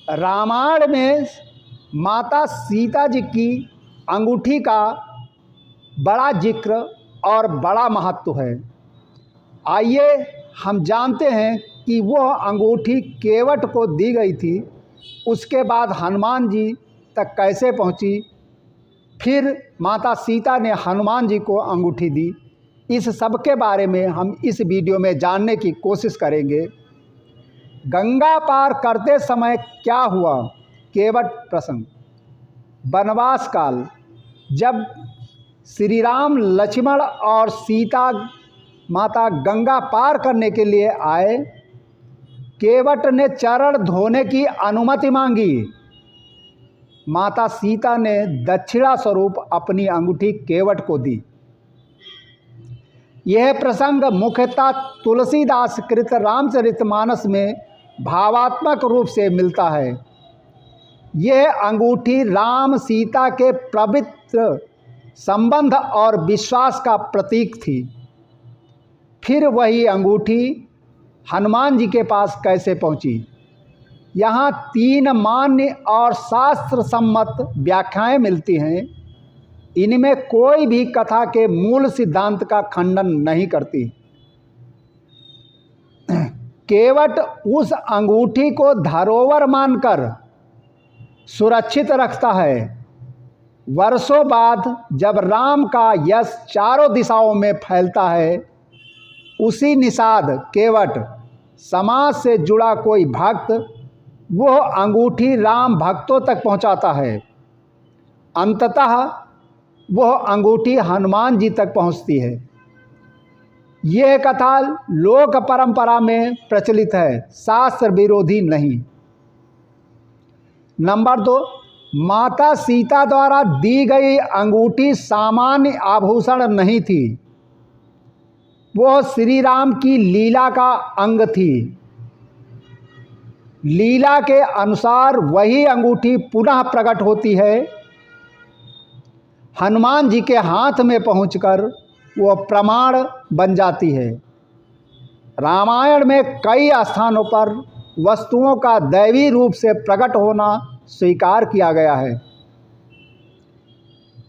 रामायण में माता सीता जी की अंगूठी का बड़ा जिक्र और बड़ा महत्व है। आइए हम जानते हैं कि वह अंगूठी केवट को दी गई थी, उसके बाद हनुमान जी तक कैसे पहुंची, फिर माता सीता ने हनुमान जी को अंगूठी दी। इस सब के बारे में हम इस वीडियो में जानने की कोशिश करेंगे। गंगा पार करते समय क्या हुआ? केवट प्रसंग। वनवास काल, जब श्री राम, लक्ष्मण और सीता माता गंगा पार करने के लिए आए, केवट ने चरण धोने की अनुमति मांगी। माता सीता ने दक्षिणा स्वरूप अपनी अंगूठी केवट को दी। यह प्रसंग मुख्यतः तुलसीदास कृत रामचरितमानस में भावात्मक रूप से मिलता है। यह अंगूठी राम सीता के पवित्र संबंध और विश्वास का प्रतीक थी। फिर वही अंगूठी हनुमान जी के पास कैसे पहुंची? यहाँ 3 मान्य और शास्त्र सम्मत व्याख्याएं मिलती हैं। इनमें कोई भी कथा के मूल सिद्धांत का खंडन नहीं करती। केवट उस अंगूठी को धरोहर मानकर सुरक्षित रखता है। वर्षों बाद जब राम का यश चारों दिशाओं में फैलता है, उसी निषाद केवट समाज से जुड़ा कोई भक्त वह अंगूठी राम भक्तों तक पहुंचाता है। अंततः वह अंगूठी हनुमान जी तक पहुंचती है। यह कथा लोक परंपरा में प्रचलित है, शास्त्र विरोधी नहीं। नंबर 2, माता सीता द्वारा दी गई अंगूठी सामान्य आभूषण नहीं थी। वह श्री राम की लीला का अंग थी। लीला के अनुसार वही अंगूठी पुनः प्रकट होती है। हनुमान जी के हाथ में पहुंचकर वह प्रमाण बन जाती है। रामायण में कई स्थानों पर वस्तुओं का दैवी रूप से प्रकट होना स्वीकार किया गया है।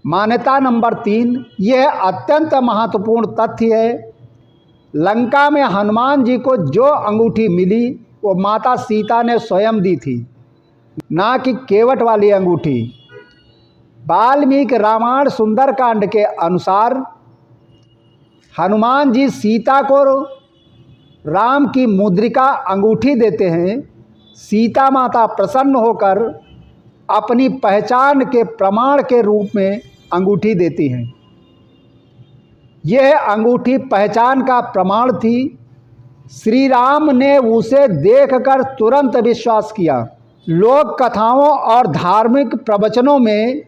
मान्यता नंबर 3, यह अत्यंत महत्वपूर्ण तथ्य है। लंका में हनुमान जी को जो अंगूठी मिली वो माता सीता ने स्वयं दी थी, ना कि केवट वाली अंगूठी। वाल्मीकि रामायण सुंदरकांड के अनुसार हनुमान जी सीता को राम की मुद्रिका अंगूठी देते हैं। सीता माता प्रसन्न होकर अपनी पहचान के प्रमाण के रूप में अंगूठी देती हैं। यह अंगूठी पहचान का प्रमाण थी। श्री राम ने उसे देखकर तुरंत विश्वास किया। लोक कथाओं और धार्मिक प्रवचनों में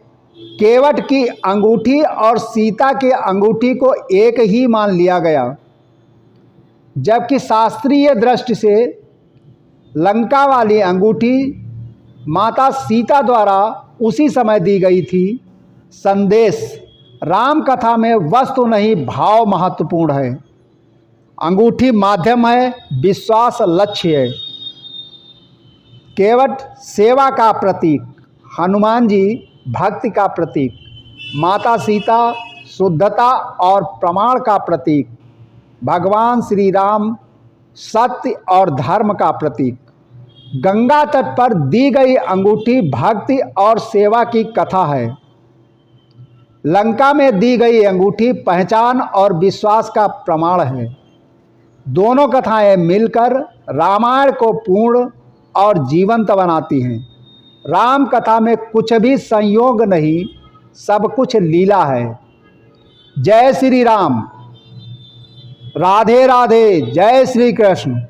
केवट की अंगूठी और सीता की अंगूठी को एक ही मान लिया गया, जबकि शास्त्रीय दृष्टि से लंका वाली अंगूठी माता सीता द्वारा उसी समय दी गई थी। संदेश: राम कथा में वस्तु नहीं, भाव महत्वपूर्ण है। अंगूठी माध्यम है, विश्वास लक्ष्य है। केवट सेवा का प्रतीक, हनुमान जी भक्ति का प्रतीक, माता सीता शुद्धता और प्रमाण का प्रतीक, भगवान श्री राम सत्य और धर्म का प्रतीक। गंगा तट पर दी गई अंगूठी भक्ति और सेवा की कथा है। लंका में दी गई अंगूठी पहचान और विश्वास का प्रमाण है। दोनों कथाएं मिलकर रामायण को पूर्ण और जीवंत बनाती हैं। राम कथा में कुछ भी संयोग नहीं, सब कुछ लीला है। जय श्री राम। राधे राधे। जय श्री कृष्ण।